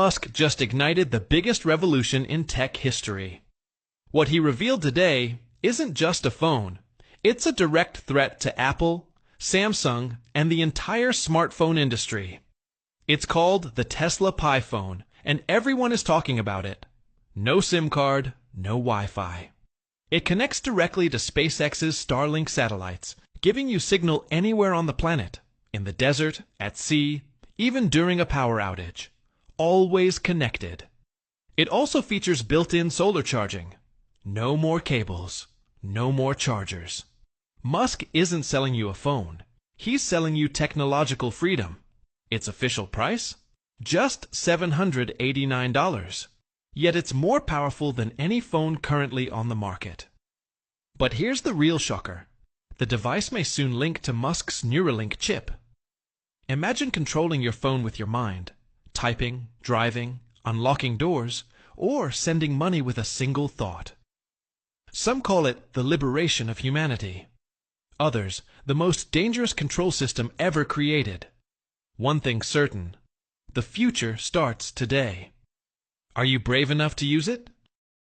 Musk just ignited the biggest revolution in tech history. What he revealed today isn't just a phone. It's a direct threat to Apple, Samsung, and the entire smartphone industry. It's called the Tesla Pi phone, and everyone is talking about it. No SIM card, no Wi-Fi. It connects directly to SpaceX's Starlink satellites, giving you signal anywhere on the planet, in the desert, at sea, even during a power outage. Always connected. It also features built-in solar charging. No more cables. No more chargers. Musk isn't selling you a phone. He's selling you technological freedom. Its official price? Just $789. Yet it's more powerful than any phone currently on the market. But here's the real shocker. The device may soon link to Musk's Neuralink chip. Imagine controlling your phone with your mind, typing, driving, unlocking doors, or sending money with a single thought. Some call it the liberation of humanity. Others, the most dangerous control system ever created. One thing's certain. The future starts today. Are you brave enough to use it?